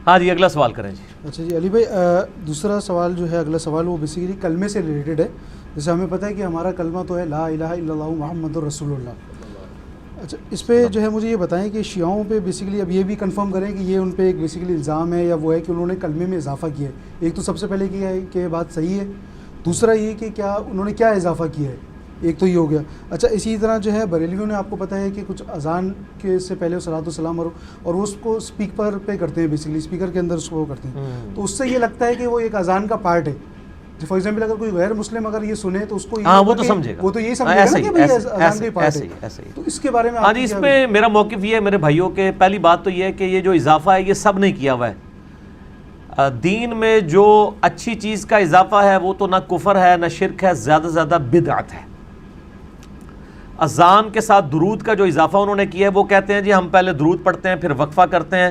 ہاں جی اگلا سوال کریں جی. اچھا جی علی بھائی، دوسرا سوال جو ہے، اگلا سوال وہ بیسیکلی کلمے سے ریلیٹڈ ہے. جیسے ہمیں پتہ ہے کہ ہمارا کلمہ تو ہے لا الہ الا اللہ محمد الرسول اللہ. اچھا اس پہ جو ہے مجھے یہ بتائیں کہ شیعوں پہ بیسیکلی اب یہ بھی کنفرم کریں کہ یہ ان پہ ایک بیسیکلی الزام ہے یا وہ ہے کہ انہوں نے کلمے میں اضافہ کیا ہے. ایک تو سب سے پہلے کیا ہے کہ بات صحیح ہے، دوسرا یہ کہ کیا انہوں نے کیا اضافہ کیا ہے، ایک تو یہ ہو گیا. اچھا اسی طرح جو ہے بریلویوں نے آپ کو پتہ ہے کہ کچھ اذان کے سے پہلے صلاۃ والسلام اور وہ اس کو اسپیکر پہ کرتے ہیں، بیسیکلی اسپیکر کے اندر اس کو کرتے ہیں. تو اس سے یہ لگتا ہے کہ وہ ایک اذان کا پارٹ ہے. فار ایگزامپل اگر کوئی غیر مسلم اگر یہ سنے تو اس کو وہ تو سمجھے گا، وہ تو یہی سمجھے گا کہ بھائی اذان کا پارٹ ہے. تو اس کے بارے میں ہاں جی اس میں میرا موقف یہ ہے میرے بھائیوں کے، پہلی بات تو یہ ہے کہ یہ جو اضافہ ہے یہ سب نہیں کیا ہوا ہے. دین میں جو اچھی چیز کا اضافہ ہے وہ تو نہ کفر ہے نہ شرک ہے، زیادہ سے زیادہ بدعت ہے. اذان کے ساتھ درود کا جو اضافہ انہوں نے کیا ہے وہ کہتے ہیں جی ہم پہلے درود پڑھتے ہیں پھر وقفہ کرتے ہیں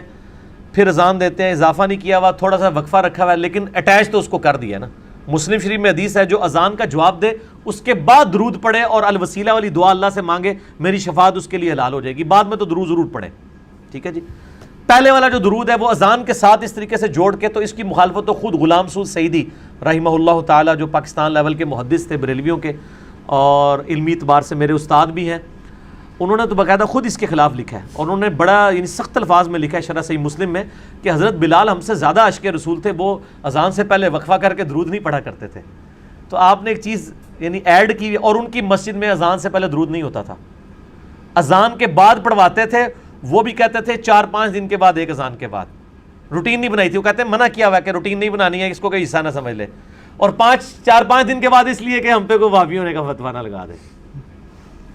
پھر اذان دیتے ہیں. اضافہ نہیں کیا ہوا، تھوڑا سا وقفہ رکھا ہوا ہے لیکن اٹیچ تو اس کو کر دیا نا. مسلم شریف میں حدیث ہے جو اذان کا جواب دے اس کے بعد درود پڑھے اور الوسیلہ والی دعا اللہ سے مانگے، میری شفاعت اس کے لیے حلال ہو جائے گی. بعد میں تو درود ضرور پڑھے، ٹھیک ہے جی. پہلے والا جو درود ہے وہ اذان کے ساتھ اس طریقے سے جوڑ کے، تو اس کی مخالفت تو خود غلام سعود سعیدی رحمہ اللہ تعالی جو پاکستان لیول کے محدث تھے بریلویوں کے اور علمی اعتبار سے میرے استاد بھی ہیں، انہوں نے تو باقاعدہ خود اس کے خلاف لکھا ہے اور انہوں نے بڑا یعنی سخت الفاظ میں لکھا ہے شرح صحیح مسلم میں کہ حضرت بلال ہم سے زیادہ عاشق رسول تھے، وہ اذان سے پہلے وقفہ کر کے درود نہیں پڑھا کرتے تھے. تو آپ نے ایک چیز یعنی ایڈ کی، اور ان کی مسجد میں اذان سے پہلے درود نہیں ہوتا تھا، اذان کے بعد پڑھواتے تھے. وہ بھی کہتے تھے 4-5 دن کے بعد ایک اذان کے بعد. روٹین نہیں بنائی تھی، وہ کہتے ہیں منع کیا ہوا کہ روٹین نہیں بنانی ہے، اس کو کوئی حصہ نہ سمجھ لے. اور 4-5 دن کے بعد اس لیے کہ ہم پہ کوئی وہابی ہونے کا فتویٰ نہ لگا دے.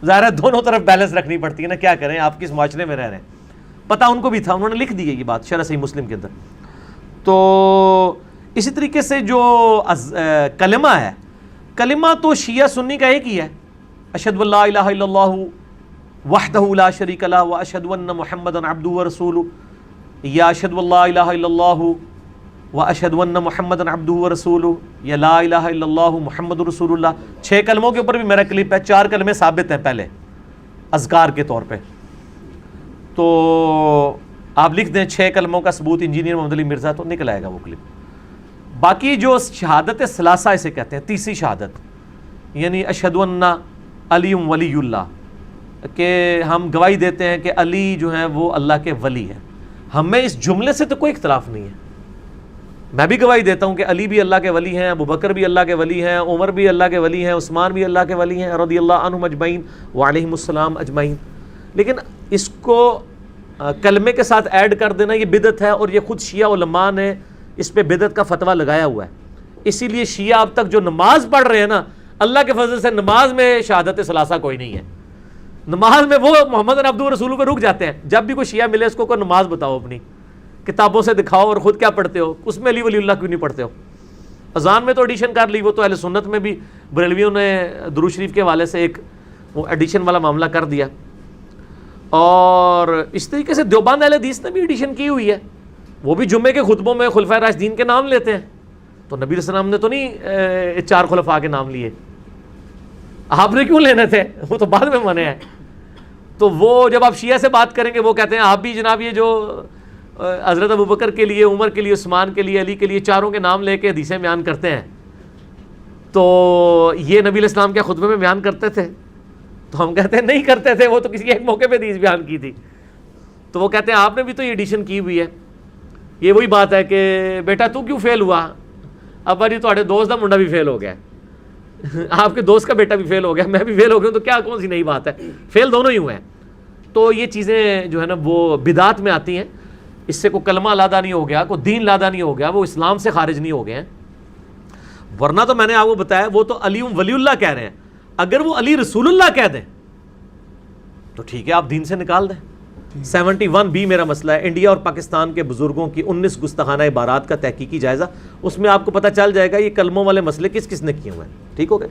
ظاہر ہے دونوں طرف بیلنس رکھنی پڑتی ہے نا، کیا کریں آپ کس معاشرے میں رہ رہے ہیں. پتہ ان کو بھی تھا، انہوں نے لکھ دی ہے یہ بات شرح صحیح مسلم کے اندر. تو اسی طریقے سے جو کلمہ ہے، کلمہ تو شیعہ سنی کا ایک ہی ہے، اشہد ان لا الہ الا اللہ وحدہ لا شریک لہ واشہد ان محمدا عبدہ ورسولہ، یا اشہد ان لا الہ الا اللہ واشہد ان محمدا عبدہ ورسولہ، یا لا الہ الا اللہ محمد رسول اللہ. 6 کلموں کے اوپر بھی میرا کلپ ہے، 4 کلمے ثابت ہیں پہلے اذکار کے طور پہ. تو آپ لکھ دیں 6 کلموں کا ثبوت انجینئر محمد علی مرزا، تو نکل آئے گا وہ کلپ. باقی جو شہادت ثلاثہ اسے کہتے ہیں، تیسری شہادت، یعنی اشہد ان علی ولی اللہ، کہ ہم گواہی دیتے ہیں کہ علی جو ہیں وہ اللہ کے ولی ہیں. ہمیں اس جملے سے تو کوئی اختلاف نہیں ہے. میں بھی گواہی دیتا ہوں کہ علی بھی اللہ کے ولی ہیں، ابو بکر بھی اللہ کے ولی ہیں، عمر بھی اللہ کے ولی ہیں، عثمان بھی اللہ کے ولی ہیں رضی اللہ عنہم اجمعین وعلیہم السلام اجمعین. لیکن اس کو کلمے کے ساتھ ایڈ کر دینا یہ بدعت ہے، اور یہ خود شیعہ علماء نے اس پہ بدعت کا فتویٰ لگایا ہوا ہے. اسی لیے شیعہ اب تک جو نماز پڑھ رہے ہیں نا، اللہ کے فضل سے نماز میں شہادت ثلاثہ کوئی نہیں ہے. نماز میں وہ محمد عبدہ رسول پہ رک جاتے ہیں. جب بھی کوئی شیعہ ملے اس کو کوئی نماز بتاؤ، اپنی کتابوں سے دکھاؤ، اور خود کیا پڑھتے ہو، اس میں علی ولی اللہ کیوں نہیں پڑھتے ہو. اذان میں تو ایڈیشن کر لی، وہ تو اہل سنت میں بھی بریلویوں نے درود شریف کے حوالے سے ایک وہ ایڈیشن والا معاملہ کر دیا. اور اس طریقے سے دیوبند اہل حدیث نے بھی ایڈیشن کی ہوئی ہے، وہ بھی جمعے کے خطبوں میں خلفائے راشدین کے نام لیتے ہیں. تو نبی علیہ السلام نے تو نہیں 4 خلفاء کے نام لیے، آپ نے کیوں لینے تھے، وہ تو بعد میں منع ہے. تو وہ جب آپ شیعہ سے بات کریں گے وہ کہتے ہیں آپ بھی جناب یہ جو حضرت ابو بکر کے لیے، عمر کے لیے، عثمان کے لیے، علی کے لیے 4 کے نام لے کے حدیثیں بیان کرتے ہیں، تو یہ نبی علیہ السلام کے خطبے میں بیان کرتے تھے؟ تو ہم کہتے ہیں نہیں کرتے تھے، وہ تو کسی ایک موقع پہ حدیث بیان کی تھی. تو وہ کہتے ہیں آپ نے بھی تو یہ ایڈیشن کی ہوئی ہے. یہ وہی بات ہے کہ بیٹا تو کیوں فیل ہوا، ابا جی تھوڑے دوست کا منڈا بھی فیل ہو گیا، آپ کے دوست کا بیٹا بھی فیل ہو گیا، میں بھی فیل ہو گیا، تو کیا کون سی نئی بات ہے، فیل دونوں ہی ہوئے ہیں. تو یہ چیزیں جو ہے نا وہ بدعات میں آتی ہیں. اس سے کوئی کلمہ علادہ نہیں ہو گیا، کوئی دین علادہ نہیں ہو گیا، وہ اسلام سے خارج نہیں ہو گئے ہیں. ورنہ تو میں نے آپ کو بتایا وہ تو علی ولی اللہ کہہ رہے ہیں، اگر وہ علی رسول اللہ کہہ دیں تو ٹھیک ہے، آپ دین سے نکال دیں. 71B میرا مسئلہ ہے، انڈیا اور پاکستان کے بزرگوں کی 19 گستاخانہ عبارات کا تحقیقی جائزہ، اس میں آپ کو پتہ چل جائے گا یہ کلموں والے مسئلے کس کس نے کیے ہوئے ہیں. ٹھیک ہو گئے.